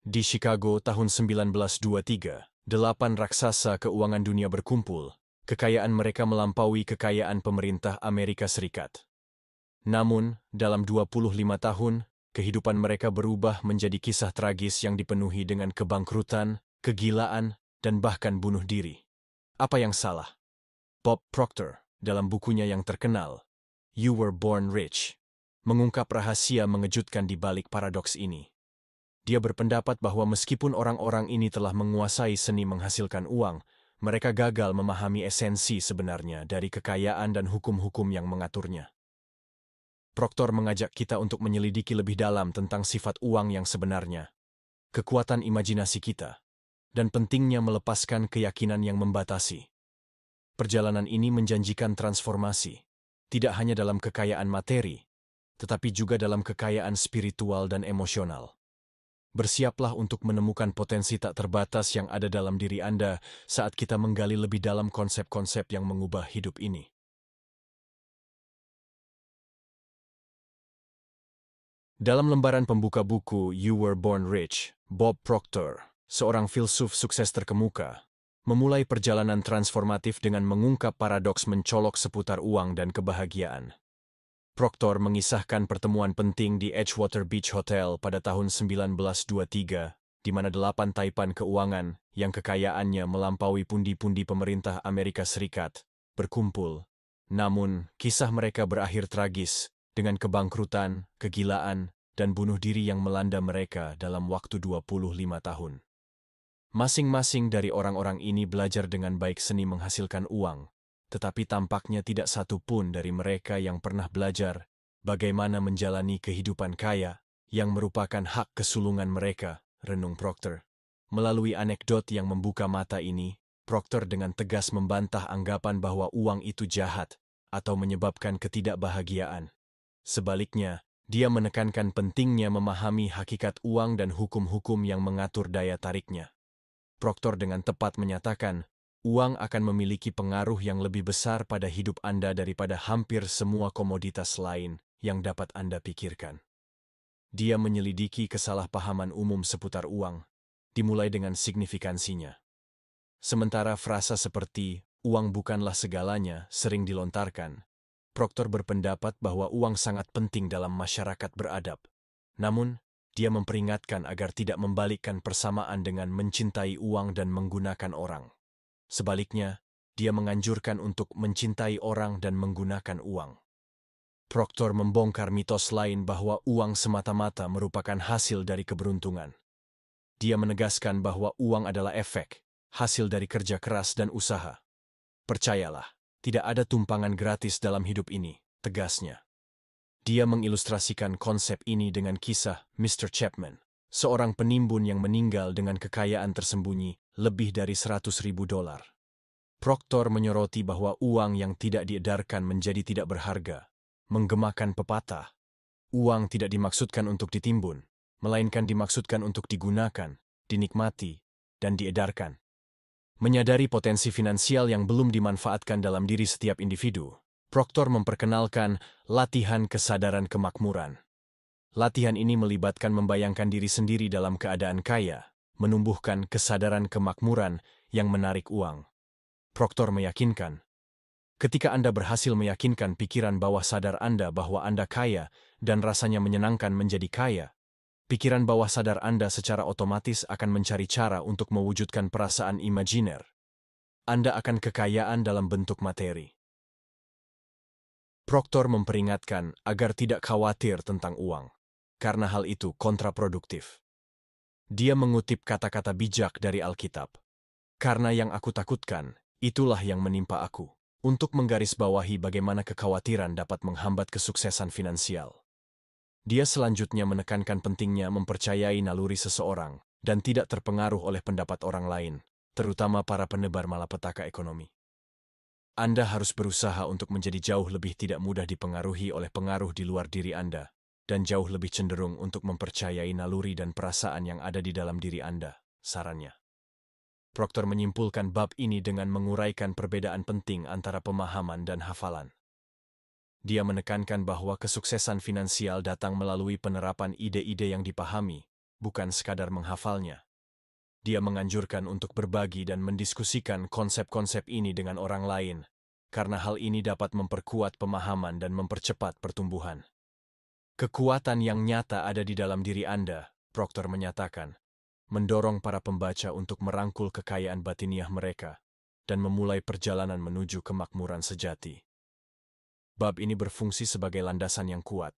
Di Chicago tahun 1923, 8 raksasa keuangan dunia berkumpul. Kekayaan mereka melampaui kekayaan pemerintah Amerika Serikat. Namun, dalam 25 tahun, kehidupan mereka berubah menjadi kisah tragis yang dipenuhi dengan kebangkrutan, kegilaan, dan bahkan bunuh diri. Apa yang salah? Bob Proctor, dalam bukunya yang terkenal, You Were Born Rich, mengungkap rahasia mengejutkan di balik paradoks ini. Dia berpendapat bahwa meskipun orang-orang ini telah menguasai seni menghasilkan uang, mereka gagal memahami esensi sebenarnya dari kekayaan dan hukum-hukum yang mengaturnya. Proctor mengajak kita untuk menyelidiki lebih dalam tentang sifat uang yang sebenarnya, kekuatan imajinasi kita, dan pentingnya melepaskan keyakinan yang membatasi. Perjalanan ini menjanjikan transformasi, tidak hanya dalam kekayaan materi, tetapi juga dalam kekayaan spiritual dan emosional. Bersiaplah untuk menemukan potensi tak terbatas yang ada dalam diri Anda saat kita menggali lebih dalam konsep-konsep yang mengubah hidup ini. Dalam lembaran pembuka buku You Were Born Rich, Bob Proctor, seorang filsuf sukses terkemuka, memulai perjalanan transformatif dengan mengungkap paradoks mencolok seputar uang dan kebahagiaan. Proctor mengisahkan pertemuan penting di Edgewater Beach Hotel pada tahun 1923, di mana 8 taipan keuangan yang kekayaannya melampaui pundi-pundi pemerintah Amerika Serikat berkumpul. Namun, kisah mereka berakhir tragis dengan kebangkrutan, kegilaan, dan bunuh diri yang melanda mereka dalam waktu 25 tahun. Masing-masing dari orang-orang ini belajar dengan baik seni menghasilkan uang, tetapi tampaknya tidak satu pun dari mereka yang pernah belajar bagaimana menjalani kehidupan kaya yang merupakan hak kesulungan mereka, renung Proctor. Melalui anekdot yang membuka mata ini, Proctor dengan tegas membantah anggapan bahwa uang itu jahat atau menyebabkan ketidakbahagiaan. Sebaliknya, dia menekankan pentingnya memahami hakikat uang dan hukum-hukum yang mengatur daya tariknya. Proctor dengan tepat menyatakan, uang akan memiliki pengaruh yang lebih besar pada hidup Anda daripada hampir semua komoditas lain yang dapat Anda pikirkan. Dia menyelidiki kesalahpahaman umum seputar uang, dimulai dengan signifikansinya. Sementara frasa seperti, uang bukanlah segalanya, sering dilontarkan, Proctor berpendapat bahwa uang sangat penting dalam masyarakat beradab. Namun, dia memperingatkan agar tidak membalikkan persamaan dengan mencintai uang dan menggunakan orang. Sebaliknya, dia menganjurkan untuk mencintai orang dan menggunakan uang. Proctor membongkar mitos lain bahwa uang semata-mata merupakan hasil dari keberuntungan. Dia menegaskan bahwa uang adalah efek, hasil dari kerja keras dan usaha. Percayalah, tidak ada tumpangan gratis dalam hidup ini, tegasnya. Dia mengilustrasikan konsep ini dengan kisah Mr. Chapman, seorang penimbun yang meninggal dengan kekayaan tersembunyi lebih dari $100.000. Proctor menyoroti bahwa uang yang tidak diedarkan menjadi tidak berharga, menggemakan pepatah. Uang tidak dimaksudkan untuk ditimbun, melainkan dimaksudkan untuk digunakan, dinikmati, dan diedarkan. Menyadari potensi finansial yang belum dimanfaatkan dalam diri setiap individu, Proctor memperkenalkan latihan kesadaran kemakmuran. Latihan ini melibatkan membayangkan diri sendiri dalam keadaan kaya, menumbuhkan kesadaran kemakmuran yang menarik uang. Proctor meyakinkan, ketika Anda berhasil meyakinkan pikiran bawah sadar Anda bahwa Anda kaya dan rasanya menyenangkan menjadi kaya, pikiran bawah sadar Anda secara otomatis akan mencari cara untuk mewujudkan perasaan imajiner. Anda akan kekayaan dalam bentuk materi. Proctor memperingatkan agar tidak khawatir tentang uang, karena hal itu kontraproduktif. Dia mengutip kata-kata bijak dari Alkitab. Karena yang aku takutkan, itulah yang menimpa aku, untuk menggarisbawahi bagaimana kekhawatiran dapat menghambat kesuksesan finansial. Dia selanjutnya menekankan pentingnya mempercayai naluri seseorang dan tidak terpengaruh oleh pendapat orang lain, terutama para penebar malapetaka ekonomi. Anda harus berusaha untuk menjadi jauh lebih tidak mudah dipengaruhi oleh pengaruh di luar diri Anda, dan jauh lebih cenderung untuk mempercayai naluri dan perasaan yang ada di dalam diri Anda, sarannya. Proctor menyimpulkan bab ini dengan menguraikan perbedaan penting antara pemahaman dan hafalan. Dia menekankan bahwa kesuksesan finansial datang melalui penerapan ide-ide yang dipahami, bukan sekadar menghafalnya. Dia menganjurkan untuk berbagi dan mendiskusikan konsep-konsep ini dengan orang lain, karena hal ini dapat memperkuat pemahaman dan mempercepat pertumbuhan. Kekuatan yang nyata ada di dalam diri Anda, Proctor menyatakan, mendorong para pembaca untuk merangkul kekayaan batiniah mereka dan memulai perjalanan menuju kemakmuran sejati. Bab ini berfungsi sebagai landasan yang kuat,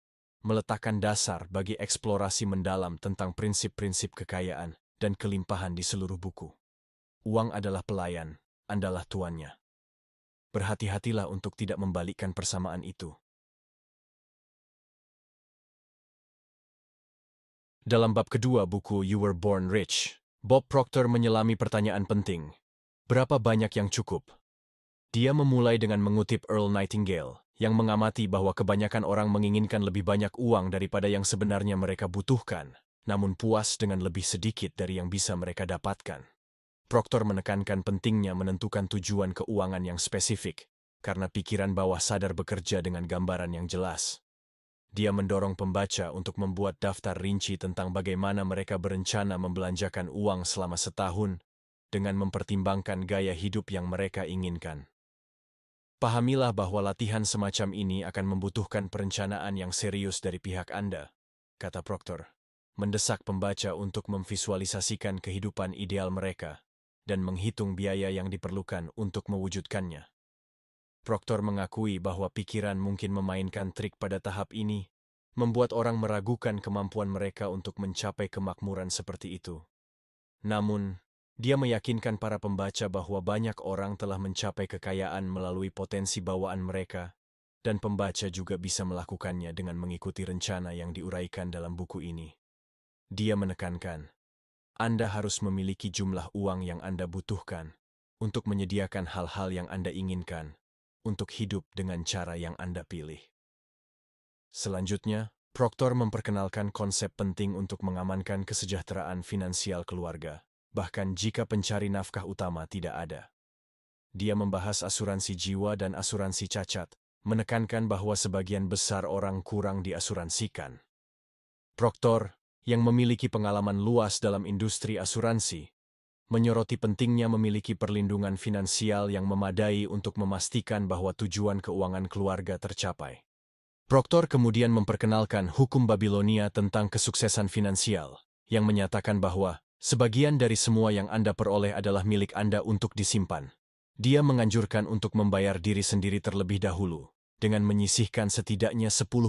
meletakkan dasar bagi eksplorasi mendalam tentang prinsip-prinsip kekayaan dan kelimpahan di seluruh buku. Uang adalah pelayan, Andalah tuannya. Berhati-hatilah untuk tidak membalikkan persamaan itu. Dalam bab kedua buku You Were Born Rich, Bob Proctor menyelami pertanyaan penting. Berapa banyak yang cukup? Dia memulai dengan mengutip Earl Nightingale, yang mengamati bahwa kebanyakan orang menginginkan lebih banyak uang daripada yang sebenarnya mereka butuhkan, namun puas dengan lebih sedikit dari yang bisa mereka dapatkan. Proctor menekankan pentingnya menentukan tujuan keuangan yang spesifik, karena pikiran bawah sadar bekerja dengan gambaran yang jelas. Dia mendorong pembaca untuk membuat daftar rinci tentang bagaimana mereka berencana membelanjakan uang selama setahun dengan mempertimbangkan gaya hidup yang mereka inginkan. Pahamilah bahwa latihan semacam ini akan membutuhkan perencanaan yang serius dari pihak Anda, kata Proctor, mendesak pembaca untuk memvisualisasikan kehidupan ideal mereka dan menghitung biaya yang diperlukan untuk mewujudkannya. Proctor mengakui bahwa pikiran mungkin memainkan trik pada tahap ini, membuat orang meragukan kemampuan mereka untuk mencapai kemakmuran seperti itu. Namun, dia meyakinkan para pembaca bahwa banyak orang telah mencapai kekayaan melalui potensi bawaan mereka, dan pembaca juga bisa melakukannya dengan mengikuti rencana yang diuraikan dalam buku ini. Dia menekankan, Anda harus memiliki jumlah uang yang Anda butuhkan untuk menyediakan hal-hal yang Anda inginkan, untuk hidup dengan cara yang Anda pilih. Selanjutnya, Proctor memperkenalkan konsep penting untuk mengamankan kesejahteraan finansial keluarga, bahkan jika pencari nafkah utama tidak ada. Dia membahas asuransi jiwa dan asuransi cacat, menekankan bahwa sebagian besar orang kurang diasuransikan. Proctor, yang memiliki pengalaman luas dalam industri asuransi, menyoroti pentingnya memiliki perlindungan finansial yang memadai untuk memastikan bahwa tujuan keuangan keluarga tercapai. Proctor kemudian memperkenalkan hukum Babilonia tentang kesuksesan finansial, yang menyatakan bahwa sebagian dari semua yang Anda peroleh adalah milik Anda untuk disimpan. Dia menganjurkan untuk membayar diri sendiri terlebih dahulu, dengan menyisihkan setidaknya 10%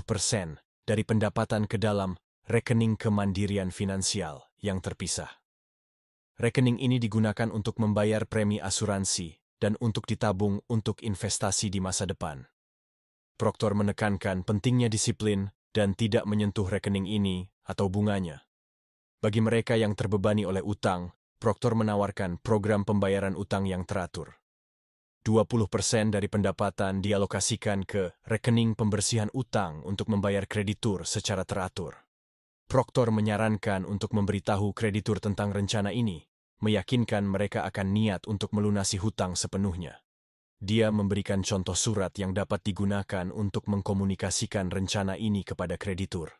dari pendapatan ke dalam rekening kemandirian finansial yang terpisah. Rekening ini digunakan untuk membayar premi asuransi dan untuk ditabung untuk investasi di masa depan. Proctor menekankan pentingnya disiplin dan tidak menyentuh rekening ini atau bunganya. Bagi mereka yang terbebani oleh utang, Proctor menawarkan program pembayaran utang yang teratur. 20% dari pendapatan dialokasikan ke rekening pembersihan utang untuk membayar kreditur secara teratur. Proctor menyarankan untuk memberitahu kreditur tentang rencana ini, meyakinkan mereka akan niat untuk melunasi hutang sepenuhnya. Dia memberikan contoh surat yang dapat digunakan untuk mengkomunikasikan rencana ini kepada kreditur.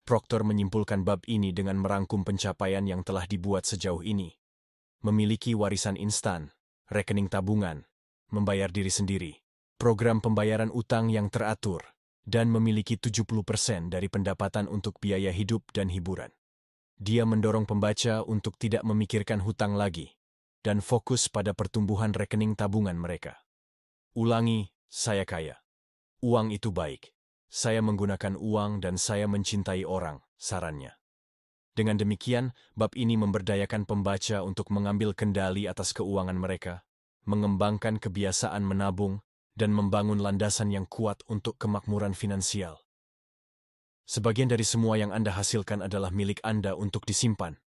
Proctor menyimpulkan bab ini dengan merangkum pencapaian yang telah dibuat sejauh ini. Memiliki warisan instan, rekening tabungan, membayar diri sendiri, program pembayaran utang yang teratur, dan memiliki 70% dari pendapatan untuk biaya hidup dan hiburan. Dia mendorong pembaca untuk tidak memikirkan hutang lagi, dan fokus pada pertumbuhan rekening tabungan mereka. Ulangi, saya kaya. Uang itu baik. Saya menggunakan uang dan saya mencintai orang, sarannya. Dengan demikian, bab ini memberdayakan pembaca untuk mengambil kendali atas keuangan mereka, mengembangkan kebiasaan menabung, dan membangun landasan yang kuat untuk kemakmuran finansial. Sebagian dari semua yang Anda hasilkan adalah milik Anda untuk disimpan.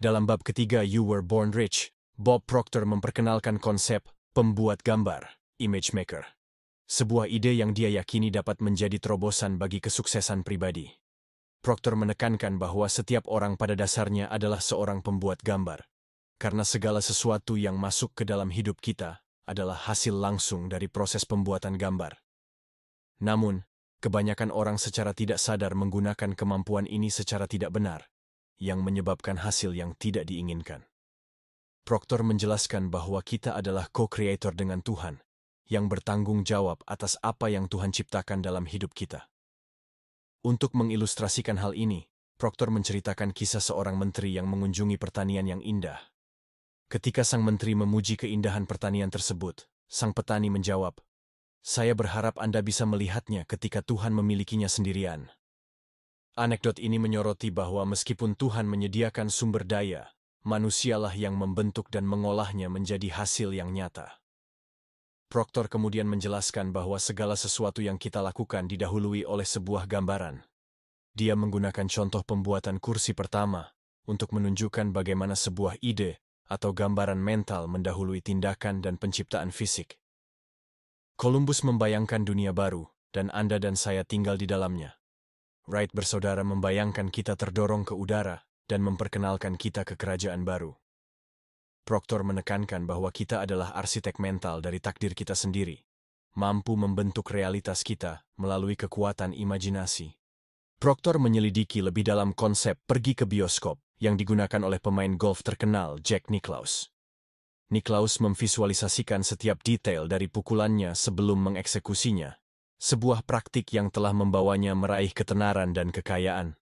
Dalam bab ketiga You Were Born Rich, Bob Proctor memperkenalkan konsep pembuat gambar, image maker. Sebuah ide yang dia yakini dapat menjadi terobosan bagi kesuksesan pribadi. Proctor menekankan bahwa setiap orang pada dasarnya adalah seorang pembuat gambar, karena segala sesuatu yang masuk ke dalam hidup kita adalah hasil langsung dari proses pembuatan gambar. Namun, Kebanyakan orang secara tidak sadar menggunakan kemampuan ini secara tidak benar, yang menyebabkan hasil yang tidak diinginkan. Proctor menjelaskan bahwa kita adalah co-creator dengan Tuhan, yang bertanggung jawab atas apa yang Tuhan ciptakan dalam hidup kita. Untuk mengilustrasikan hal ini, Proctor menceritakan kisah seorang menteri yang mengunjungi pertanian yang indah. Ketika sang menteri memuji keindahan pertanian tersebut, sang petani menjawab, "Saya berharap Anda bisa melihatnya ketika Tuhan memilikinya sendirian." Anekdot ini menyoroti bahwa meskipun Tuhan menyediakan sumber daya, manusialah yang membentuk dan mengolahnya menjadi hasil yang nyata. Proctor kemudian menjelaskan bahwa segala sesuatu yang kita lakukan didahului oleh sebuah gambaran. Dia menggunakan contoh pembuatan kursi pertama untuk menunjukkan bagaimana sebuah ide atau gambaran mental mendahului tindakan dan penciptaan fisik. Columbus membayangkan dunia baru, dan Anda dan saya tinggal di dalamnya. Wright bersaudara membayangkan kita terdorong ke udara dan memperkenalkan kita ke kerajaan baru. Proctor menekankan bahwa kita adalah arsitek mental dari takdir kita sendiri, mampu membentuk realitas kita melalui kekuatan imajinasi. Proctor menyelidiki lebih dalam konsep pergi ke bioskop yang digunakan oleh pemain golf terkenal Jack Nicklaus. Nicklaus memvisualisasikan setiap detail dari pukulannya sebelum mengeksekusinya, sebuah praktik yang telah membawanya meraih ketenaran dan kekayaan.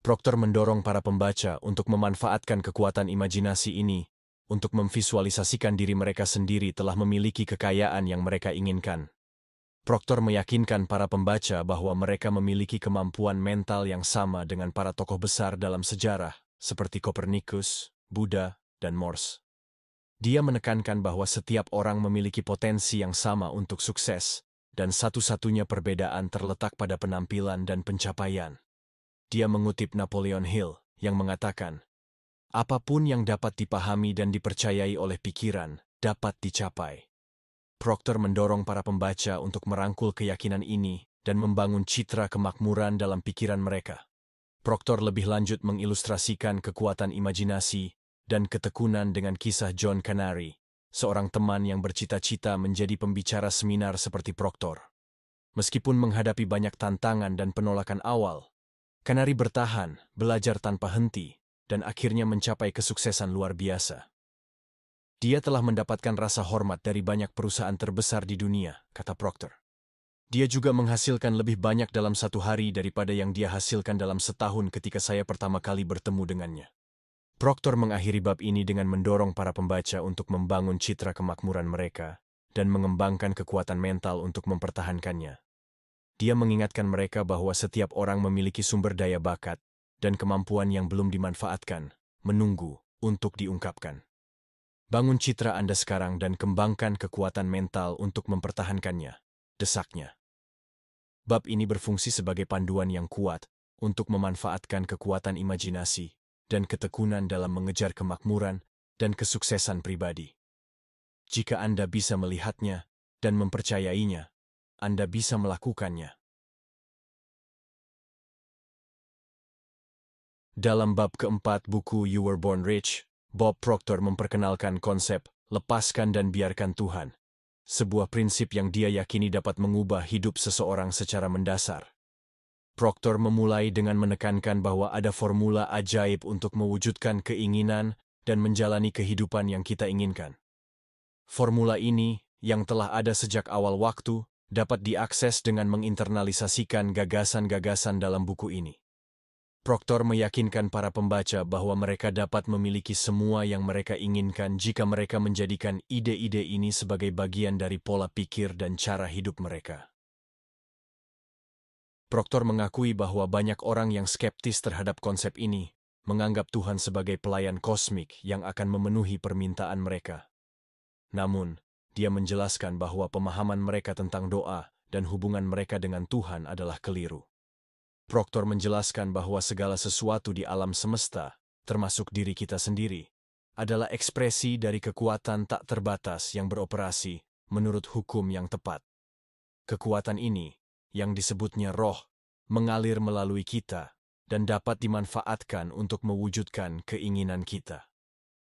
Proctor mendorong para pembaca untuk memanfaatkan kekuatan imajinasi ini untuk memvisualisasikan diri mereka sendiri telah memiliki kekayaan yang mereka inginkan. Proctor meyakinkan para pembaca bahwa mereka memiliki kemampuan mental yang sama dengan para tokoh besar dalam sejarah, seperti Copernicus, Buddha, dan Morse. Dia menekankan bahwa setiap orang memiliki potensi yang sama untuk sukses, dan satu-satunya perbedaan terletak pada penampilan dan pencapaian. Dia mengutip Napoleon Hill, yang mengatakan, "Apapun yang dapat dipahami dan dipercayai oleh pikiran, dapat dicapai." Proctor mendorong para pembaca untuk merangkul keyakinan ini dan membangun citra kemakmuran dalam pikiran mereka. Proctor lebih lanjut mengilustrasikan kekuatan imajinasi dan ketekunan dengan kisah John Canary, seorang teman yang bercita-cita menjadi pembicara seminar seperti Proctor. Meskipun menghadapi banyak tantangan dan penolakan awal, Canary bertahan, belajar tanpa henti, dan akhirnya mencapai kesuksesan luar biasa. "Dia telah mendapatkan rasa hormat dari banyak perusahaan terbesar di dunia," kata Proctor. "Dia juga menghasilkan lebih banyak dalam satu hari daripada yang dia hasilkan dalam setahun ketika saya pertama kali bertemu dengannya." Proctor mengakhiri bab ini dengan mendorong para pembaca untuk membangun citra kemakmuran mereka dan mengembangkan kekuatan mental untuk mempertahankannya. Dia mengingatkan mereka bahwa setiap orang memiliki sumber daya bakat dan kemampuan yang belum dimanfaatkan, menunggu untuk diungkapkan. "Bangun citra Anda sekarang dan kembangkan kekuatan mental untuk mempertahankannya," desaknya. Bab ini berfungsi sebagai panduan yang kuat untuk memanfaatkan kekuatan imajinasi dan ketekunan dalam mengejar kemakmuran dan kesuksesan pribadi. Jika Anda bisa melihatnya dan mempercayainya, Anda bisa melakukannya. Dalam bab keempat buku You Were Born Rich, Bob Proctor memperkenalkan konsep "lepaskan dan biarkan Tuhan", sebuah prinsip yang dia yakini dapat mengubah hidup seseorang secara mendasar. Proctor memulai dengan menekankan bahwa ada formula ajaib untuk mewujudkan keinginan dan menjalani kehidupan yang kita inginkan. Formula ini, yang telah ada sejak awal waktu, dapat diakses dengan menginternalisasikan gagasan-gagasan dalam buku ini. Proctor meyakinkan para pembaca bahwa mereka dapat memiliki semua yang mereka inginkan jika mereka menjadikan ide-ide ini sebagai bagian dari pola pikir dan cara hidup mereka. Proctor mengakui bahwa banyak orang yang skeptis terhadap konsep ini, menganggap Tuhan sebagai pelayan kosmik yang akan memenuhi permintaan mereka. Namun, dia menjelaskan bahwa pemahaman mereka tentang doa dan hubungan mereka dengan Tuhan adalah keliru. Proctor menjelaskan bahwa segala sesuatu di alam semesta, termasuk diri kita sendiri, adalah ekspresi dari kekuatan tak terbatas yang beroperasi menurut hukum yang tepat. Kekuatan ini, yang disebutnya roh, mengalir melalui kita dan dapat dimanfaatkan untuk mewujudkan keinginan kita.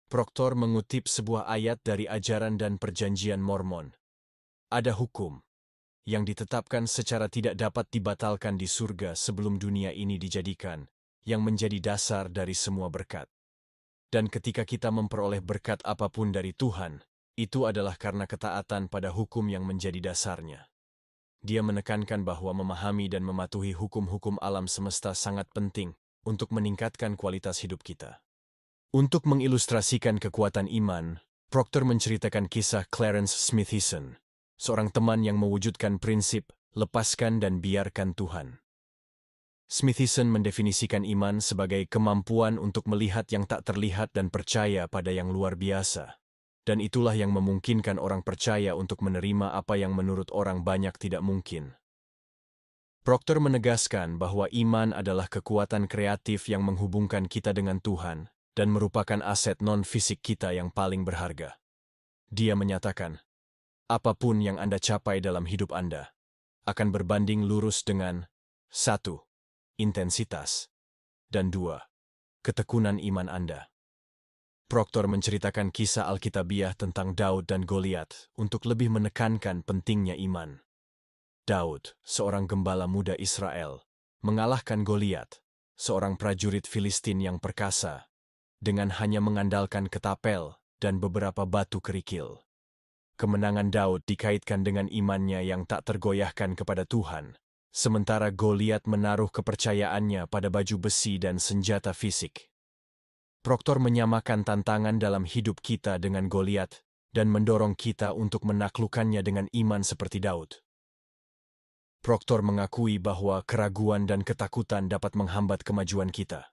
Proctor mengutip sebuah ayat dari Ajaran dan Perjanjian Mormon. "Ada hukum, yang ditetapkan secara tidak dapat dibatalkan di surga sebelum dunia ini dijadikan, yang menjadi dasar dari semua berkat. Dan ketika kita memperoleh berkat apapun dari Tuhan, itu adalah karena ketaatan pada hukum yang menjadi dasarnya. Dia menekankan bahwa memahami dan mematuhi hukum-hukum alam semesta sangat penting untuk meningkatkan kualitas hidup kita. Untuk mengilustrasikan kekuatan iman, Proctor menceritakan kisah Clarence Smithson, seorang teman yang mewujudkan prinsip lepaskan dan biarkan Tuhan. Smithson mendefinisikan iman sebagai kemampuan untuk melihat yang tak terlihat dan percaya pada yang luar biasa. Dan itulah yang memungkinkan orang percaya untuk menerima apa yang menurut orang banyak tidak mungkin. Proctor menegaskan bahwa iman adalah kekuatan kreatif yang menghubungkan kita dengan Tuhan dan merupakan aset non-fisik kita yang paling berharga. Dia menyatakan, apapun yang Anda capai dalam hidup Anda akan berbanding lurus dengan 1. Intensitas, dan 2. Ketekunan iman Anda. Proctor menceritakan kisah Alkitabiah tentang Daud dan Goliat untuk lebih menekankan pentingnya iman. Daud, seorang gembala muda Israel, mengalahkan Goliat, seorang prajurit Filistin yang perkasa, dengan hanya mengandalkan ketapel dan beberapa batu kerikil. Kemenangan Daud dikaitkan dengan imannya yang tak tergoyahkan kepada Tuhan, sementara Goliat menaruh kepercayaannya pada baju besi dan senjata fisik. Proctor menyamakan tantangan dalam hidup kita dengan Goliat dan mendorong kita untuk menaklukkannya dengan iman seperti Daud. Proctor mengakui bahwa keraguan dan ketakutan dapat menghambat kemajuan kita.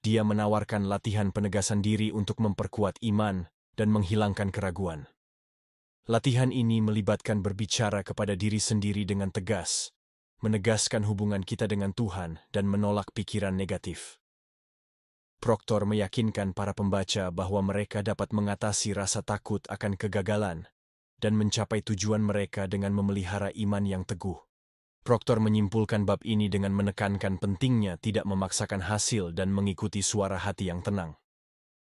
Dia menawarkan latihan penegasan diri untuk memperkuat iman dan menghilangkan keraguan. Latihan ini melibatkan berbicara kepada diri sendiri dengan tegas, menegaskan hubungan kita dengan Tuhan dan menolak pikiran negatif. Proctor meyakinkan para pembaca bahwa mereka dapat mengatasi rasa takut akan kegagalan dan mencapai tujuan mereka dengan memelihara iman yang teguh. Proctor menyimpulkan bab ini dengan menekankan pentingnya tidak memaksakan hasil dan mengikuti suara hati yang tenang.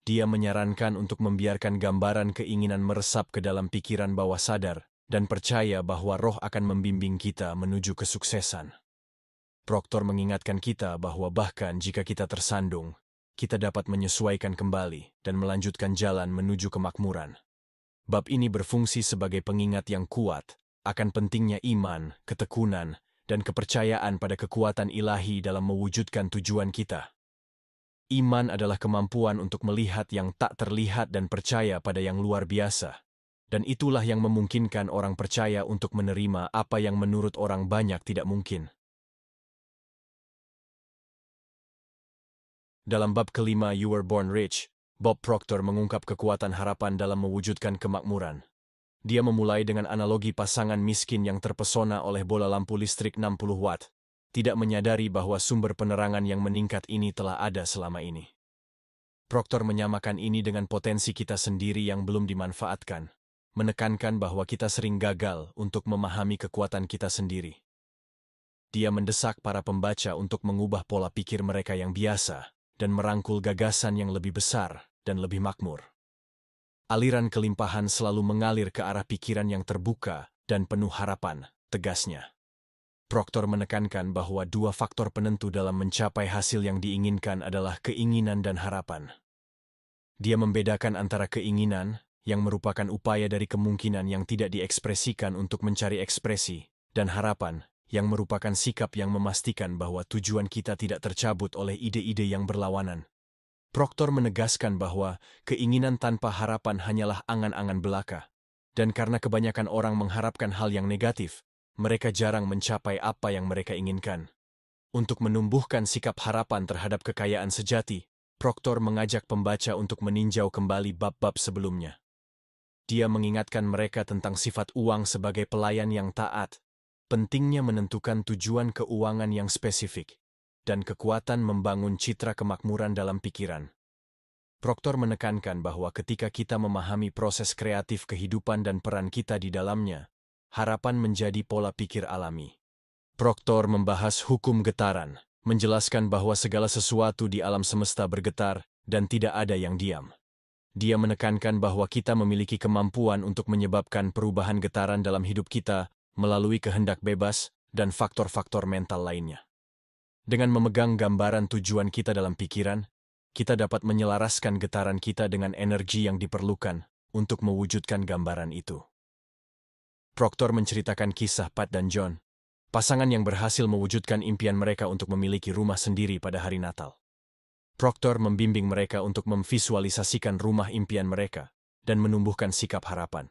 Dia menyarankan untuk membiarkan gambaran keinginan meresap ke dalam pikiran bawah sadar dan percaya bahwa Roh akan membimbing kita menuju kesuksesan. Proctor mengingatkan kita bahwa bahkan jika kita tersandung, kita dapat menyesuaikan kembali dan melanjutkan jalan menuju kemakmuran. Bab ini berfungsi sebagai pengingat yang kuat akan pentingnya iman, ketekunan, dan kepercayaan pada kekuatan ilahi dalam mewujudkan tujuan kita. Iman adalah kemampuan untuk melihat yang tak terlihat dan percaya pada yang luar biasa. Dan itulah yang memungkinkan orang percaya untuk menerima apa yang menurut orang banyak tidak mungkin. Dalam bab kelima You Were Born Rich, Bob Proctor mengungkap kekuatan harapan dalam mewujudkan kemakmuran. Dia memulai dengan analogi pasangan miskin yang terpesona oleh bola lampu listrik 60 watt, tidak menyadari bahwa sumber penerangan yang meningkat ini telah ada selama ini. Proctor menyamakan ini dengan potensi kita sendiri yang belum dimanfaatkan, menekankan bahwa kita sering gagal untuk memahami kekuatan kita sendiri. Dia mendesak para pembaca untuk mengubah pola pikir mereka yang biasa dan merangkul gagasan yang lebih besar dan lebih makmur. Aliran kelimpahan selalu mengalir ke arah pikiran yang terbuka dan penuh harapan, tegasnya. Proctor menekankan bahwa dua faktor penentu dalam mencapai hasil yang diinginkan adalah keinginan dan harapan. Dia membedakan antara keinginan, yang merupakan upaya dari kemungkinan yang tidak diekspresikan untuk mencari ekspresi, dan harapan, yang merupakan sikap yang memastikan bahwa tujuan kita tidak tercabut oleh ide-ide yang berlawanan. Proctor menegaskan bahwa keinginan tanpa harapan hanyalah angan-angan belaka, dan karena kebanyakan orang mengharapkan hal yang negatif, mereka jarang mencapai apa yang mereka inginkan. Untuk menumbuhkan sikap harapan terhadap kekayaan sejati, Proctor mengajak pembaca untuk meninjau kembali bab-bab sebelumnya. Dia mengingatkan mereka tentang sifat uang sebagai pelayan yang taat, pentingnya menentukan tujuan keuangan yang spesifik, dan kekuatan membangun citra kemakmuran dalam pikiran. Proctor menekankan bahwa ketika kita memahami proses kreatif kehidupan dan peran kita di dalamnya, harapan menjadi pola pikir alami. Proctor membahas hukum getaran, menjelaskan bahwa segala sesuatu di alam semesta bergetar dan tidak ada yang diam. Dia menekankan bahwa kita memiliki kemampuan untuk menyebabkan perubahan getaran dalam hidup kita melalui kehendak bebas, dan faktor-faktor mental lainnya. Dengan memegang gambaran tujuan kita dalam pikiran, kita dapat menyelaraskan getaran kita dengan energi yang diperlukan untuk mewujudkan gambaran itu. Proctor menceritakan kisah Pat dan John, pasangan yang berhasil mewujudkan impian mereka untuk memiliki rumah sendiri pada hari Natal. Proctor membimbing mereka untuk memvisualisasikan rumah impian mereka dan menumbuhkan sikap harapan.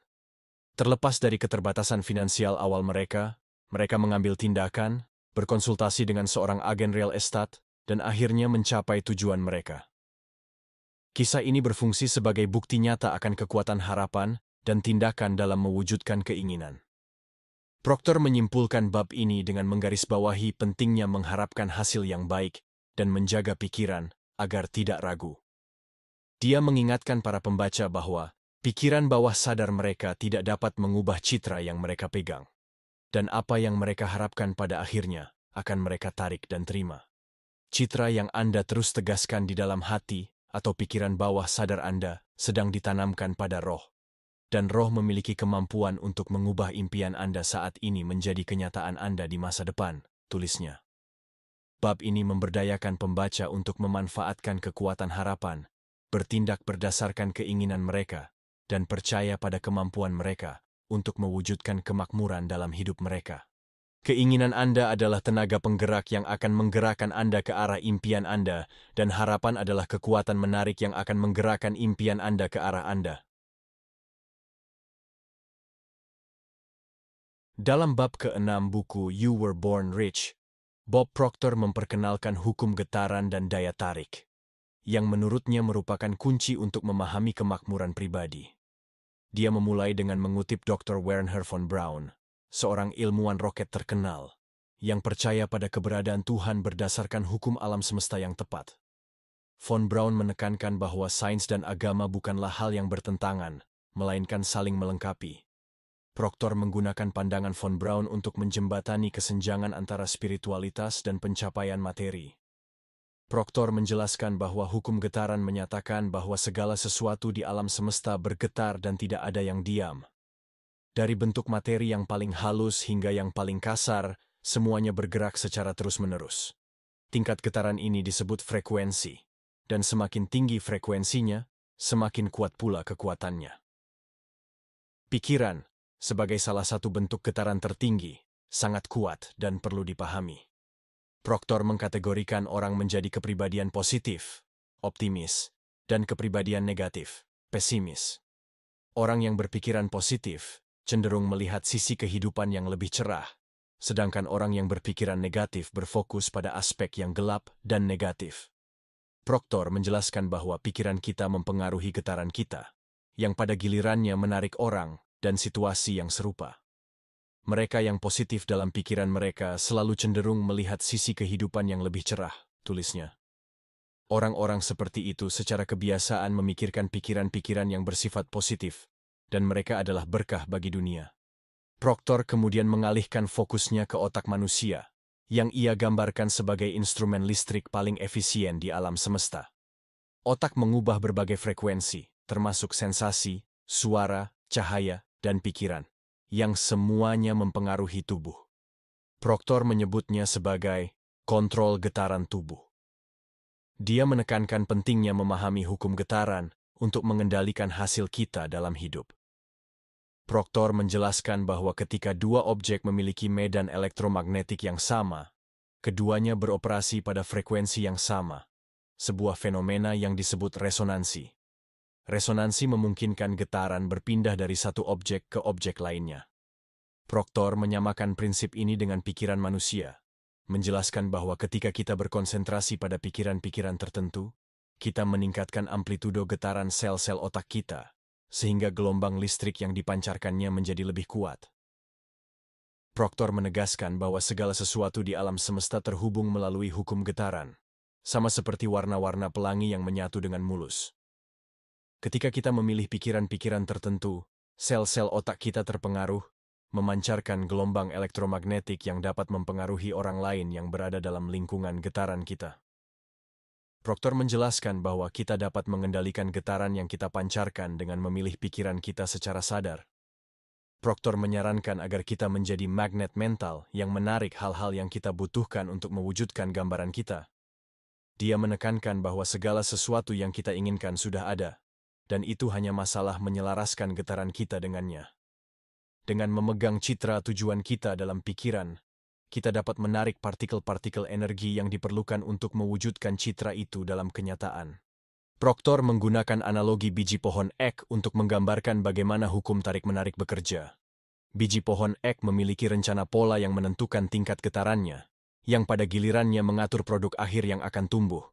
Terlepas dari keterbatasan finansial awal mereka mengambil tindakan, berkonsultasi dengan seorang agen real estate, dan akhirnya mencapai tujuan mereka. Kisah ini berfungsi sebagai bukti nyata akan kekuatan harapan dan tindakan dalam mewujudkan keinginan. Proctor menyimpulkan bab ini dengan menggarisbawahi pentingnya mengharapkan hasil yang baik dan menjaga pikiran agar tidak ragu. Dia mengingatkan para pembaca bahwa pikiran bawah sadar mereka tidak dapat mengubah citra yang mereka pegang. Dan apa yang mereka harapkan pada akhirnya akan mereka tarik dan terima. Citra yang Anda terus tegaskan di dalam hati atau pikiran bawah sadar Anda sedang ditanamkan pada roh. Dan roh memiliki kemampuan untuk mengubah impian Anda saat ini menjadi kenyataan Anda di masa depan, tulisnya. Bab ini memberdayakan pembaca untuk memanfaatkan kekuatan harapan, bertindak berdasarkan keinginan mereka, dan percaya pada kemampuan mereka untuk mewujudkan kemakmuran dalam hidup mereka. Keinginan Anda adalah tenaga penggerak yang akan menggerakkan Anda ke arah impian Anda, dan harapan adalah kekuatan menarik yang akan menggerakkan impian Anda ke arah Anda. Dalam bab ke-6 buku You Were Born Rich, Bob Proctor memperkenalkan hukum getaran dan daya tarik, yang menurutnya merupakan kunci untuk memahami kemakmuran pribadi. Dia memulai dengan mengutip Dr. Wernher von Braun, seorang ilmuwan roket terkenal, yang percaya pada keberadaan Tuhan berdasarkan hukum alam semesta yang tepat. Von Braun menekankan bahwa sains dan agama bukanlah hal yang bertentangan, melainkan saling melengkapi. Proctor menggunakan pandangan von Braun untuk menjembatani kesenjangan antara spiritualitas dan pencapaian materi. Proctor menjelaskan bahwa hukum getaran menyatakan bahwa segala sesuatu di alam semesta bergetar dan tidak ada yang diam. Dari bentuk materi yang paling halus hingga yang paling kasar, semuanya bergerak secara terus-menerus. Tingkat getaran ini disebut frekuensi, dan semakin tinggi frekuensinya, semakin kuat pula kekuatannya. Pikiran, sebagai salah satu bentuk getaran tertinggi, sangat kuat dan perlu dipahami. Proctor mengkategorikan orang menjadi kepribadian positif, optimis, dan kepribadian negatif, pesimis. Orang yang berpikiran positif cenderung melihat sisi kehidupan yang lebih cerah, sedangkan orang yang berpikiran negatif berfokus pada aspek yang gelap dan negatif. Proctor menjelaskan bahwa pikiran kita mempengaruhi getaran kita, yang pada gilirannya menarik orang dan situasi yang serupa. Mereka yang positif dalam pikiran mereka selalu cenderung melihat sisi kehidupan yang lebih cerah, tulisnya. Orang-orang seperti itu secara kebiasaan memikirkan pikiran-pikiran yang bersifat positif, dan mereka adalah berkah bagi dunia. Proctor kemudian mengalihkan fokusnya ke otak manusia, yang ia gambarkan sebagai instrumen listrik paling efisien di alam semesta. Otak mengubah berbagai frekuensi, termasuk sensasi, suara, cahaya, dan pikiran, yang semuanya mempengaruhi tubuh. Proctor menyebutnya sebagai kontrol getaran tubuh. Dia menekankan pentingnya memahami hukum getaran untuk mengendalikan hasil kita dalam hidup. Proctor menjelaskan bahwa ketika dua objek memiliki medan elektromagnetik yang sama, keduanya beroperasi pada frekuensi yang sama, sebuah fenomena yang disebut resonansi. Resonansi memungkinkan getaran berpindah dari satu objek ke objek lainnya. Proctor menyamakan prinsip ini dengan pikiran manusia, menjelaskan bahwa ketika kita berkonsentrasi pada pikiran-pikiran tertentu, kita meningkatkan amplitudo getaran sel-sel otak kita, sehingga gelombang listrik yang dipancarkannya menjadi lebih kuat. Proctor menegaskan bahwa segala sesuatu di alam semesta terhubung melalui hukum getaran, sama seperti warna-warna pelangi yang menyatu dengan mulus. Ketika kita memilih pikiran-pikiran tertentu, sel-sel otak kita terpengaruh, memancarkan gelombang elektromagnetik yang dapat mempengaruhi orang lain yang berada dalam lingkungan getaran kita. Proctor menjelaskan bahwa kita dapat mengendalikan getaran yang kita pancarkan dengan memilih pikiran kita secara sadar. Proctor menyarankan agar kita menjadi magnet mental yang menarik hal-hal yang kita butuhkan untuk mewujudkan gambaran kita. Dia menekankan bahwa segala sesuatu yang kita inginkan sudah ada, dan itu hanya masalah menyelaraskan getaran kita dengannya. Dengan memegang citra tujuan kita dalam pikiran, kita dapat menarik partikel-partikel energi yang diperlukan untuk mewujudkan citra itu dalam kenyataan. Proctor menggunakan analogi biji pohon ek untuk menggambarkan bagaimana hukum tarik-menarik bekerja. Biji pohon ek memiliki rencana pola yang menentukan tingkat getarannya, yang pada gilirannya mengatur produk akhir yang akan tumbuh.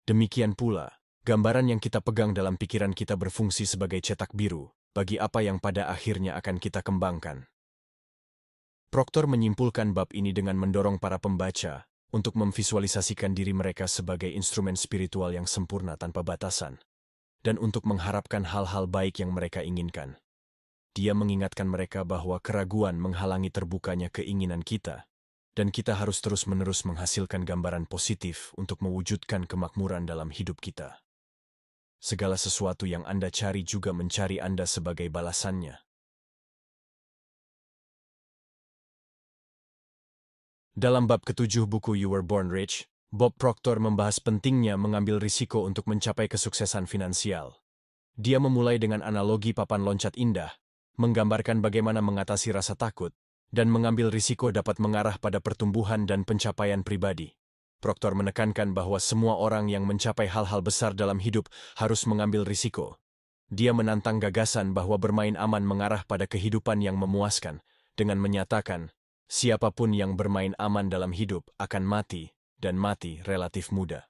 Demikian pula, gambaran yang kita pegang dalam pikiran kita berfungsi sebagai cetak biru bagi apa yang pada akhirnya akan kita kembangkan. Proctor menyimpulkan bab ini dengan mendorong para pembaca untuk memvisualisasikan diri mereka sebagai instrumen spiritual yang sempurna tanpa batasan, dan untuk mengharapkan hal-hal baik yang mereka inginkan. Dia mengingatkan mereka bahwa keraguan menghalangi terbukanya keinginan kita, dan kita harus terus-menerus menghasilkan gambaran positif untuk mewujudkan kemakmuran dalam hidup kita. Segala sesuatu yang Anda cari juga mencari Anda sebagai balasannya. Dalam bab ke-7 buku You Were Born Rich, Bob Proctor membahas pentingnya mengambil risiko untuk mencapai kesuksesan finansial. Dia memulai dengan analogi papan loncat indah, menggambarkan bagaimana mengatasi rasa takut, dan mengambil risiko dapat mengarah pada pertumbuhan dan pencapaian pribadi. Proctor menekankan bahwa semua orang yang mencapai hal-hal besar dalam hidup harus mengambil risiko. Dia menantang gagasan bahwa bermain aman mengarah pada kehidupan yang memuaskan, dengan menyatakan, siapapun yang bermain aman dalam hidup akan mati, dan mati relatif muda.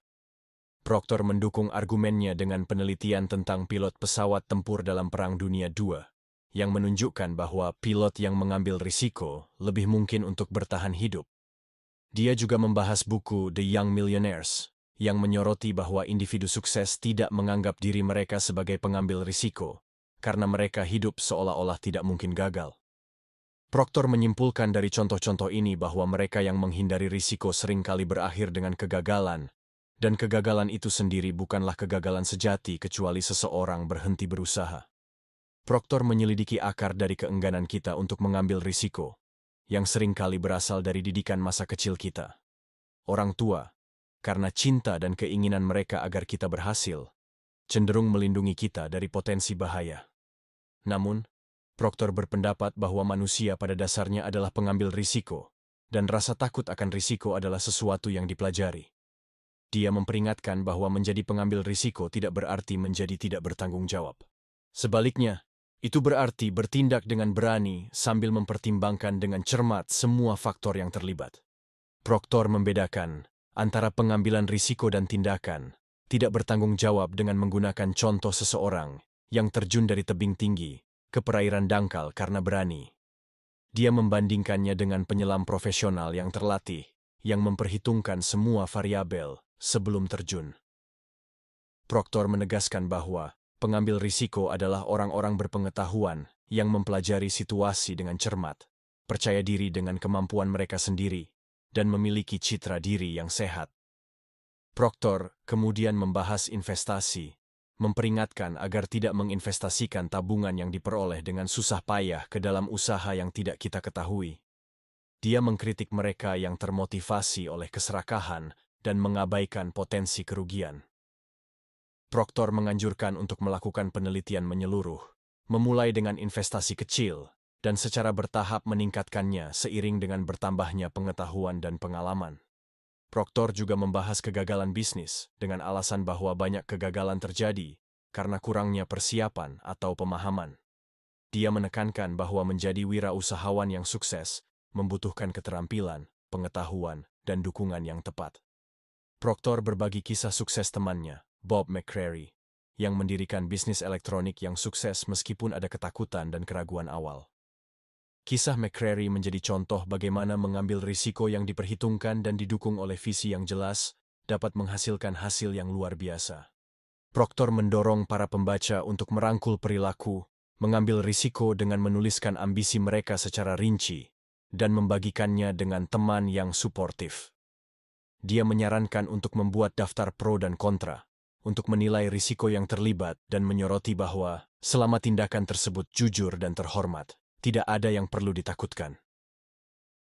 Proctor mendukung argumennya dengan penelitian tentang pilot pesawat tempur dalam Perang Dunia II, yang menunjukkan bahwa pilot yang mengambil risiko lebih mungkin untuk bertahan hidup. Dia juga membahas buku The Young Millionaires, yang menyoroti bahwa individu sukses tidak menganggap diri mereka sebagai pengambil risiko, karena mereka hidup seolah-olah tidak mungkin gagal. Proctor menyimpulkan dari contoh-contoh ini bahwa mereka yang menghindari risiko seringkali berakhir dengan kegagalan, dan kegagalan itu sendiri bukanlah kegagalan sejati kecuali seseorang berhenti berusaha. Proctor menyelidiki akar dari keengganan kita untuk mengambil risiko, yang seringkali berasal dari didikan masa kecil kita. Orang tua, karena cinta dan keinginan mereka agar kita berhasil, cenderung melindungi kita dari potensi bahaya. Namun, Proctor berpendapat bahwa manusia pada dasarnya adalah pengambil risiko, dan rasa takut akan risiko adalah sesuatu yang dipelajari. Dia memperingatkan bahwa menjadi pengambil risiko tidak berarti menjadi tidak bertanggung jawab. Sebaliknya, itu berarti bertindak dengan berani sambil mempertimbangkan dengan cermat semua faktor yang terlibat. Proctor membedakan antara pengambilan risiko dan tindakan, tidak bertanggung jawab dengan menggunakan contoh seseorang yang terjun dari tebing tinggi ke perairan dangkal karena berani. Dia membandingkannya dengan penyelam profesional yang terlatih, yang memperhitungkan semua variabel sebelum terjun. Proctor menegaskan bahwa pengambil risiko adalah orang-orang berpengetahuan yang mempelajari situasi dengan cermat, percaya diri dengan kemampuan mereka sendiri, dan memiliki citra diri yang sehat. Proctor kemudian membahas investasi, memperingatkan agar tidak menginvestasikan tabungan yang diperoleh dengan susah payah ke dalam usaha yang tidak kita ketahui. Dia mengkritik mereka yang termotivasi oleh keserakahan dan mengabaikan potensi kerugian. Proctor menganjurkan untuk melakukan penelitian menyeluruh, memulai dengan investasi kecil, dan secara bertahap meningkatkannya seiring dengan bertambahnya pengetahuan dan pengalaman. Proctor juga membahas kegagalan bisnis dengan alasan bahwa banyak kegagalan terjadi karena kurangnya persiapan atau pemahaman. Dia menekankan bahwa menjadi wirausahawan yang sukses membutuhkan keterampilan, pengetahuan, dan dukungan yang tepat. Proctor berbagi kisah sukses temannya, Bob McCrary, yang mendirikan bisnis elektronik yang sukses meskipun ada ketakutan dan keraguan awal. Kisah McCrary menjadi contoh bagaimana mengambil risiko yang diperhitungkan dan didukung oleh visi yang jelas dapat menghasilkan hasil yang luar biasa. Proctor mendorong para pembaca untuk merangkul perilaku, mengambil risiko dengan menuliskan ambisi mereka secara rinci, dan membagikannya dengan teman yang suportif. Dia menyarankan untuk membuat daftar pro dan kontra, untuk menilai risiko yang terlibat dan menyoroti bahwa selama tindakan tersebut jujur dan terhormat, tidak ada yang perlu ditakutkan.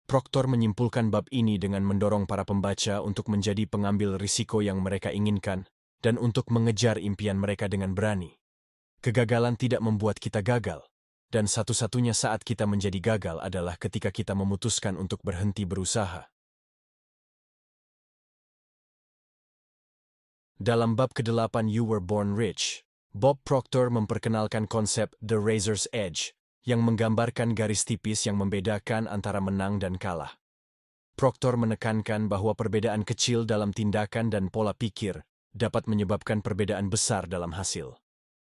Proctor menyimpulkan bab ini dengan mendorong para pembaca untuk menjadi pengambil risiko yang mereka inginkan dan untuk mengejar impian mereka dengan berani. Kegagalan tidak membuat kita gagal, dan satu-satunya saat kita menjadi gagal adalah ketika kita memutuskan untuk berhenti berusaha. Dalam bab ke-8 You Were Born Rich, Bob Proctor memperkenalkan konsep The Razor's Edge, yang menggambarkan garis tipis yang membedakan antara menang dan kalah. Proctor menekankan bahwa perbedaan kecil dalam tindakan dan pola pikir dapat menyebabkan perbedaan besar dalam hasil.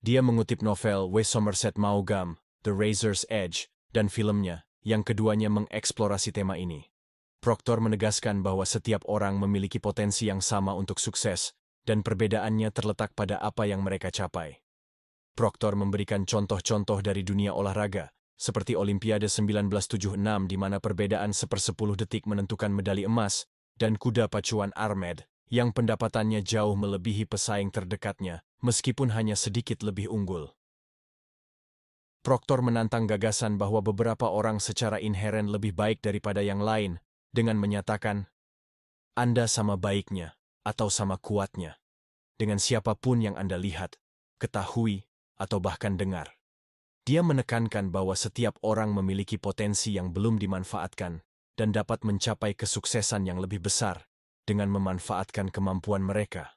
Dia mengutip novel W. Somerset Maugham, The Razor's Edge, dan filmnya, yang keduanya mengeksplorasi tema ini. Proctor menegaskan bahwa setiap orang memiliki potensi yang sama untuk sukses, dan perbedaannya terletak pada apa yang mereka capai. Proctor memberikan contoh-contoh dari dunia olahraga, seperti Olimpiade 1976 di mana perbedaan 1/10 detik menentukan medali emas, dan kuda pacuan Armed, yang pendapatannya jauh melebihi pesaing terdekatnya, meskipun hanya sedikit lebih unggul. Proctor menantang gagasan bahwa beberapa orang secara inheren lebih baik daripada yang lain, dengan menyatakan, Anda sama baiknya, atau sama kuatnya, dengan siapapun yang Anda lihat, ketahui, atau bahkan dengar. Dia menekankan bahwa setiap orang memiliki potensi yang belum dimanfaatkan dan dapat mencapai kesuksesan yang lebih besar dengan memanfaatkan kemampuan mereka.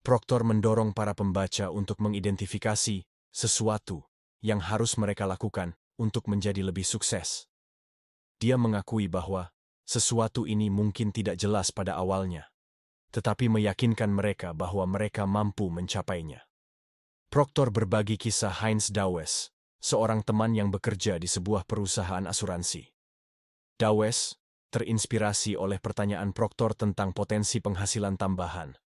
Proctor mendorong para pembaca untuk mengidentifikasi sesuatu yang harus mereka lakukan untuk menjadi lebih sukses. Dia mengakui bahwa sesuatu ini mungkin tidak jelas pada awalnya, tetapi meyakinkan mereka bahwa mereka mampu mencapainya. Proctor berbagi kisah Heinz Dawes, seorang teman yang bekerja di sebuah perusahaan asuransi. Dawes terinspirasi oleh pertanyaan Proctor tentang potensi penghasilan tambahan,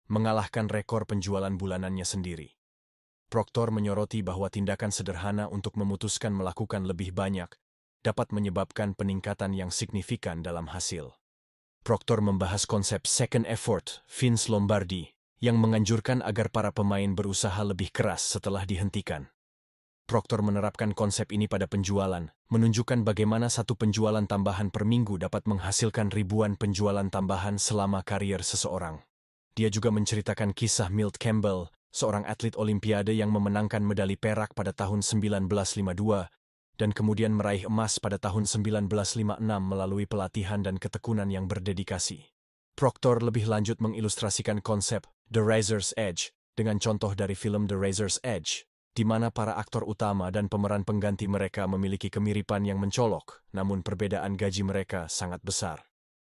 mengalahkan rekor penjualan bulanannya sendiri. Proctor menyoroti bahwa tindakan sederhana untuk memutuskan melakukan lebih banyak dapat menyebabkan peningkatan yang signifikan dalam hasil. Proctor membahas konsep second effort Vince Lombardi, yang menganjurkan agar para pemain berusaha lebih keras setelah dihentikan. Proctor menerapkan konsep ini pada penjualan, menunjukkan bagaimana satu penjualan tambahan per minggu dapat menghasilkan ribuan penjualan tambahan selama karier seseorang. Dia juga menceritakan kisah Milt Campbell, seorang atlet Olimpiade yang memenangkan medali perak pada tahun 1952 dan kemudian meraih emas pada tahun 1956 melalui pelatihan dan ketekunan yang berdedikasi. Proctor lebih lanjut mengilustrasikan konsep The Razor's Edge dengan contoh dari film The Razor's Edge, di mana para aktor utama dan pemeran pengganti mereka memiliki kemiripan yang mencolok, namun perbedaan gaji mereka sangat besar.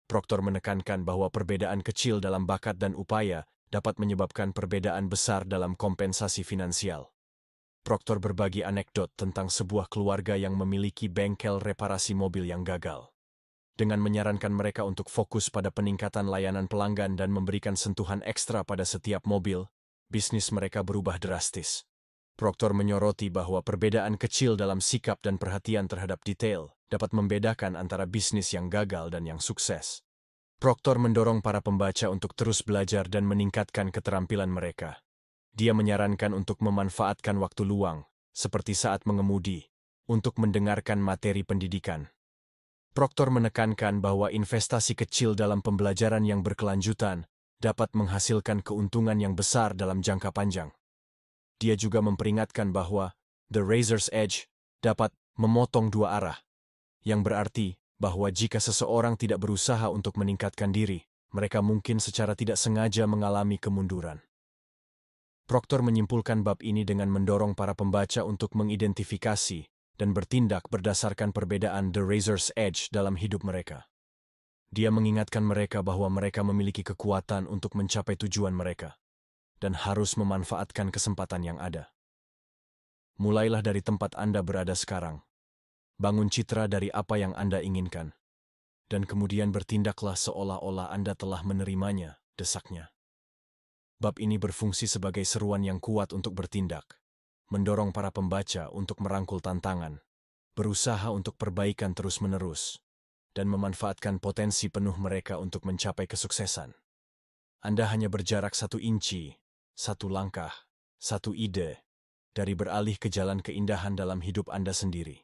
Proctor menekankan bahwa perbedaan kecil dalam bakat dan upaya dapat menyebabkan perbedaan besar dalam kompensasi finansial. Proctor berbagi anekdot tentang sebuah keluarga yang memiliki bengkel reparasi mobil yang gagal. Dengan menyarankan mereka untuk fokus pada peningkatan layanan pelanggan dan memberikan sentuhan ekstra pada setiap mobil, bisnis mereka berubah drastis. Proctor menyoroti bahwa perbedaan kecil dalam sikap dan perhatian terhadap detail dapat membedakan antara bisnis yang gagal dan yang sukses. Proctor mendorong para pembaca untuk terus belajar dan meningkatkan keterampilan mereka. Dia menyarankan untuk memanfaatkan waktu luang, seperti saat mengemudi, untuk mendengarkan materi pendidikan. Proctor menekankan bahwa investasi kecil dalam pembelajaran yang berkelanjutan dapat menghasilkan keuntungan yang besar dalam jangka panjang. Dia juga memperingatkan bahwa The Razor's Edge dapat memotong dua arah, yang berarti bahwa jika seseorang tidak berusaha untuk meningkatkan diri, mereka mungkin secara tidak sengaja mengalami kemunduran. Proctor menyimpulkan bab ini dengan mendorong para pembaca untuk mengidentifikasi dan bertindak berdasarkan perbedaan The Razor's Edge dalam hidup mereka. Dia mengingatkan mereka bahwa mereka memiliki kekuatan untuk mencapai tujuan mereka, dan harus memanfaatkan kesempatan yang ada. Mulailah dari tempat Anda berada sekarang. Bangun citra dari apa yang Anda inginkan, dan kemudian bertindaklah seolah-olah Anda telah menerimanya, desaknya. Bab ini berfungsi sebagai seruan yang kuat untuk bertindak, mendorong para pembaca untuk merangkul tantangan, berusaha untuk perbaikan terus-menerus, dan memanfaatkan potensi penuh mereka untuk mencapai kesuksesan. Anda hanya berjarak 1 inci, 1 langkah, 1 ide, dari beralih ke jalan keindahan dalam hidup Anda sendiri.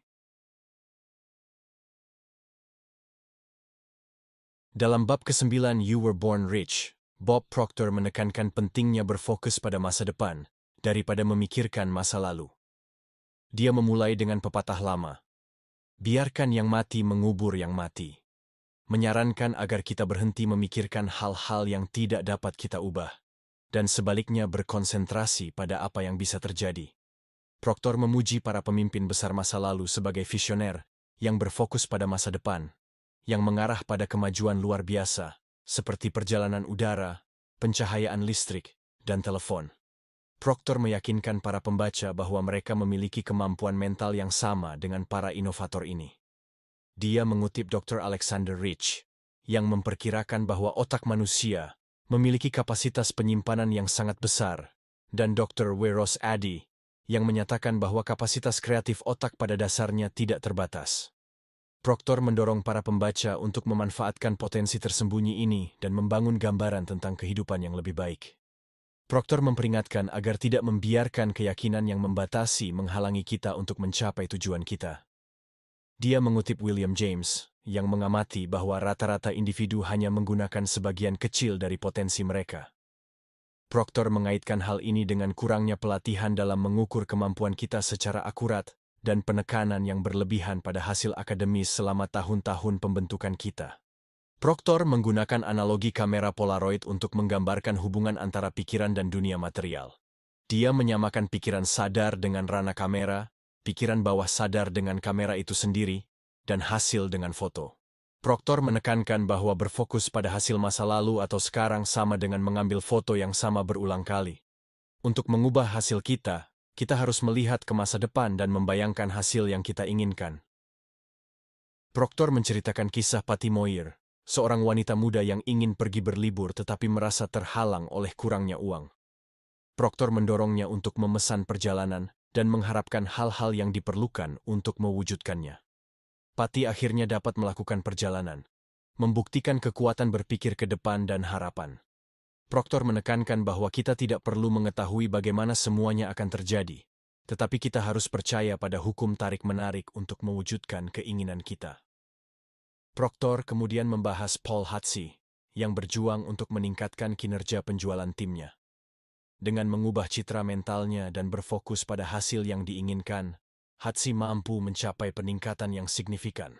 Dalam bab ke-9 You Were Born Rich, Bob Proctor menekankan pentingnya berfokus pada masa depan daripada memikirkan masa lalu. Dia memulai dengan pepatah lama, biarkan yang mati mengubur yang mati. Menyarankan agar kita berhenti memikirkan hal-hal yang tidak dapat kita ubah, dan sebaliknya berkonsentrasi pada apa yang bisa terjadi. Proctor memuji para pemimpin besar masa lalu sebagai visioner yang berfokus pada masa depan, yang mengarah pada kemajuan luar biasa, seperti perjalanan udara, pencahayaan listrik, dan telepon. Proctor meyakinkan para pembaca bahwa mereka memiliki kemampuan mental yang sama dengan para inovator ini. Dia mengutip Dr. Alexander Rich, yang memperkirakan bahwa otak manusia memiliki kapasitas penyimpanan yang sangat besar, dan Dr. W. Ross Addy, yang menyatakan bahwa kapasitas kreatif otak pada dasarnya tidak terbatas. Proctor mendorong para pembaca untuk memanfaatkan potensi tersembunyi ini dan membangun gambaran tentang kehidupan yang lebih baik. Proctor memperingatkan agar tidak membiarkan keyakinan yang membatasi menghalangi kita untuk mencapai tujuan kita. Dia mengutip William James, yang mengamati bahwa rata-rata individu hanya menggunakan sebagian kecil dari potensi mereka. Proctor mengaitkan hal ini dengan kurangnya pelatihan dalam mengukur kemampuan kita secara akurat dan penekanan yang berlebihan pada hasil akademis selama tahun-tahun pembentukan kita. Proctor menggunakan analogi kamera Polaroid untuk menggambarkan hubungan antara pikiran dan dunia material. Dia menyamakan pikiran sadar dengan rana kamera, pikiran bawah sadar dengan kamera itu sendiri, dan hasil dengan foto. Proctor menekankan bahwa berfokus pada hasil masa lalu atau sekarang sama dengan mengambil foto yang sama berulang kali. Untuk mengubah hasil kita harus melihat ke masa depan dan membayangkan hasil yang kita inginkan. Proctor menceritakan kisah Patty Moyer, seorang wanita muda yang ingin pergi berlibur tetapi merasa terhalang oleh kurangnya uang. Proctor mendorongnya untuk memesan perjalanan dan mengharapkan hal-hal yang diperlukan untuk mewujudkannya. Patty akhirnya dapat melakukan perjalanan, membuktikan kekuatan berpikir ke depan dan harapan. Proctor menekankan bahwa kita tidak perlu mengetahui bagaimana semuanya akan terjadi, tetapi kita harus percaya pada hukum tarik-menarik untuk mewujudkan keinginan kita. Proctor kemudian membahas Paul Hatzi, yang berjuang untuk meningkatkan kinerja penjualan timnya. Dengan mengubah citra mentalnya dan berfokus pada hasil yang diinginkan, Hatzi mampu mencapai peningkatan yang signifikan.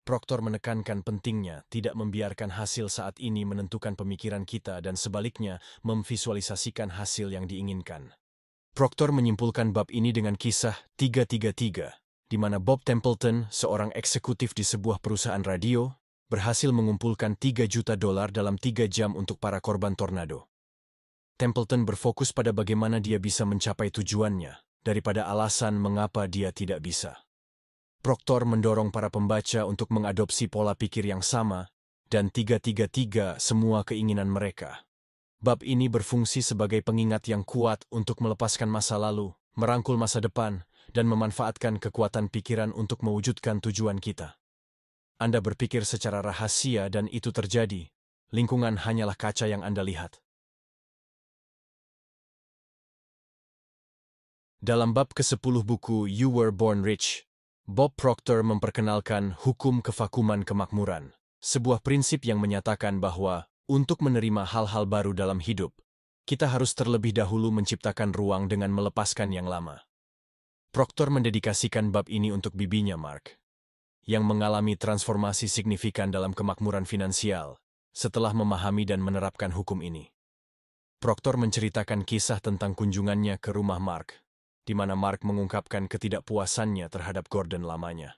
Proctor menekankan pentingnya tidak membiarkan hasil saat ini menentukan pemikiran kita dan sebaliknya memvisualisasikan hasil yang diinginkan. Proctor menyimpulkan bab ini dengan kisah 333, di mana Bob Templeton, seorang eksekutif di sebuah perusahaan radio, berhasil mengumpulkan $3 juta dalam 3 jam untuk para korban tornado. Templeton berfokus pada bagaimana dia bisa mencapai tujuannya, daripada alasan mengapa dia tidak bisa. Proctor mendorong para pembaca untuk mengadopsi pola pikir yang sama dan 333 semua keinginan mereka. Bab ini berfungsi sebagai pengingat yang kuat untuk melepaskan masa lalu, merangkul masa depan, dan memanfaatkan kekuatan pikiran untuk mewujudkan tujuan kita. Anda berpikir secara rahasia dan itu terjadi, lingkungan hanyalah kaca yang Anda lihat. Dalam bab ke-10 buku You Were Born Rich, Bob Proctor memperkenalkan hukum kevakuman kemakmuran, sebuah prinsip yang menyatakan bahwa untuk menerima hal-hal baru dalam hidup, kita harus terlebih dahulu menciptakan ruang dengan melepaskan yang lama. Proctor mendedikasikan bab ini untuk bibinya Mark, yang mengalami transformasi signifikan dalam kemakmuran finansial setelah memahami dan menerapkan hukum ini. Proctor menceritakan kisah tentang kunjungannya ke rumah Mark, di mana Mark mengungkapkan ketidakpuasannya terhadap Gordon lamanya.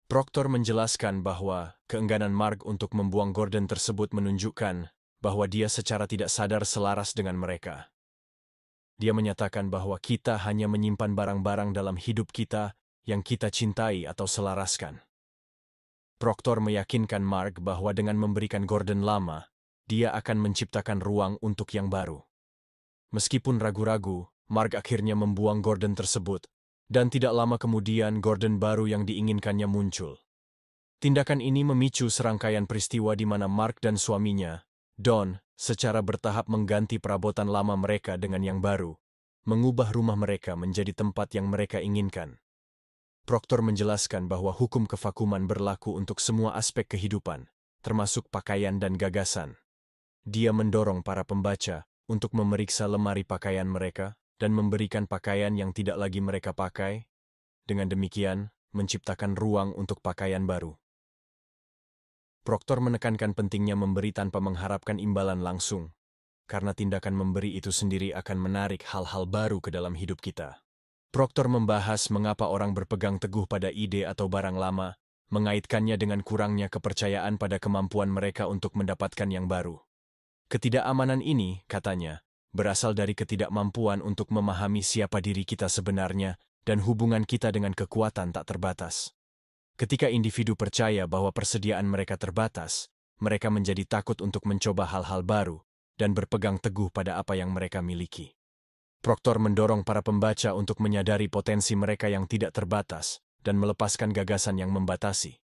Proctor menjelaskan bahwa keengganan Mark untuk membuang Gordon tersebut menunjukkan bahwa dia secara tidak sadar selaras dengan mereka. Dia menyatakan bahwa kita hanya menyimpan barang-barang dalam hidup kita yang kita cintai atau selaraskan. Proctor meyakinkan Mark bahwa dengan memberikan Gordon lama, dia akan menciptakan ruang untuk yang baru. Meskipun ragu-ragu, Mark akhirnya membuang Gordon tersebut, dan tidak lama kemudian Gordon baru yang diinginkannya muncul. Tindakan ini memicu serangkaian peristiwa di mana Mark dan suaminya, Don, secara bertahap mengganti perabotan lama mereka dengan yang baru, mengubah rumah mereka menjadi tempat yang mereka inginkan. Proctor menjelaskan bahwa hukum kevakuman berlaku untuk semua aspek kehidupan, termasuk pakaian dan gagasan. Dia mendorong para pembaca untuk memeriksa lemari pakaian mereka dan memberikan pakaian yang tidak lagi mereka pakai, dengan demikian menciptakan ruang untuk pakaian baru. Proctor menekankan pentingnya memberi tanpa mengharapkan imbalan langsung, karena tindakan memberi itu sendiri akan menarik hal-hal baru ke dalam hidup kita. Proctor membahas mengapa orang berpegang teguh pada ide atau barang lama, mengaitkannya dengan kurangnya kepercayaan pada kemampuan mereka untuk mendapatkan yang baru. Ketidakamanan ini, katanya, berasal dari ketidakmampuan untuk memahami siapa diri kita sebenarnya dan hubungan kita dengan kekuatan tak terbatas. Ketika individu percaya bahwa persediaan mereka terbatas, mereka menjadi takut untuk mencoba hal-hal baru dan berpegang teguh pada apa yang mereka miliki. Proctor mendorong para pembaca untuk menyadari potensi mereka yang tidak terbatas dan melepaskan gagasan yang membatasi.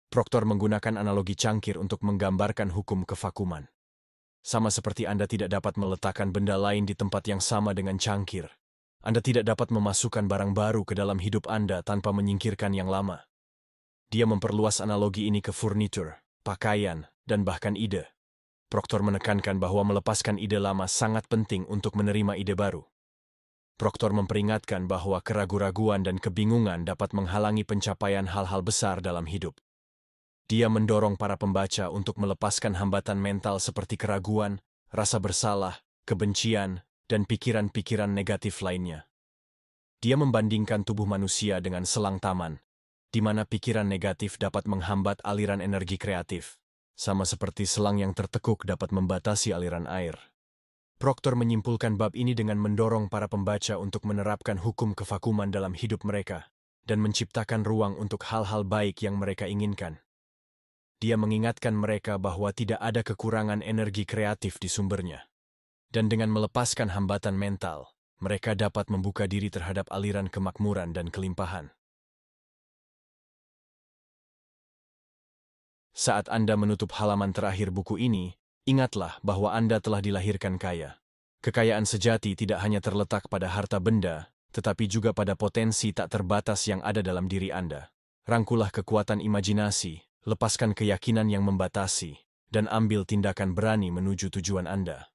Proctor menggunakan analogi cangkir untuk menggambarkan hukum kevakuman. Sama seperti Anda tidak dapat meletakkan benda lain di tempat yang sama dengan cangkir, Anda tidak dapat memasukkan barang baru ke dalam hidup Anda tanpa menyingkirkan yang lama. Dia memperluas analogi ini ke furnitur, pakaian, dan bahkan ide. Proctor menekankan bahwa melepaskan ide lama sangat penting untuk menerima ide baru. Proctor memperingatkan bahwa keraguan-raguan dan kebingungan dapat menghalangi pencapaian hal-hal besar dalam hidup. Dia mendorong para pembaca untuk melepaskan hambatan mental seperti keraguan, rasa bersalah, kebencian, dan pikiran-pikiran negatif lainnya. Dia membandingkan tubuh manusia dengan selang taman, di mana pikiran negatif dapat menghambat aliran energi kreatif, sama seperti selang yang tertekuk dapat membatasi aliran air. Proctor menyimpulkan bab ini dengan mendorong para pembaca untuk menerapkan hukum kevakuman dalam hidup mereka dan menciptakan ruang untuk hal-hal baik yang mereka inginkan. Dia mengingatkan mereka bahwa tidak ada kekurangan energi kreatif di sumbernya. Dan dengan melepaskan hambatan mental, mereka dapat membuka diri terhadap aliran kemakmuran dan kelimpahan. Saat Anda menutup halaman terakhir buku ini, ingatlah bahwa Anda telah dilahirkan kaya. Kekayaan sejati tidak hanya terletak pada harta benda, tetapi juga pada potensi tak terbatas yang ada dalam diri Anda. Rangkulah kekuatan imajinasi, lepaskan keyakinan yang membatasi, dan ambil tindakan berani menuju tujuan Anda.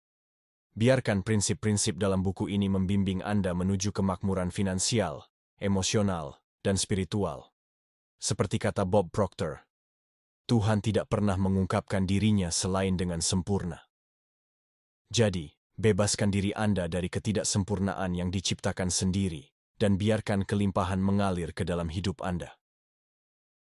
Biarkan prinsip-prinsip dalam buku ini membimbing Anda menuju kemakmuran finansial, emosional, dan spiritual. Seperti kata Bob Proctor, Tuhan tidak pernah mengungkapkan dirinya selain dengan sempurna. Jadi, bebaskan diri Anda dari ketidaksempurnaan yang diciptakan sendiri, dan biarkan kelimpahan mengalir ke dalam hidup Anda.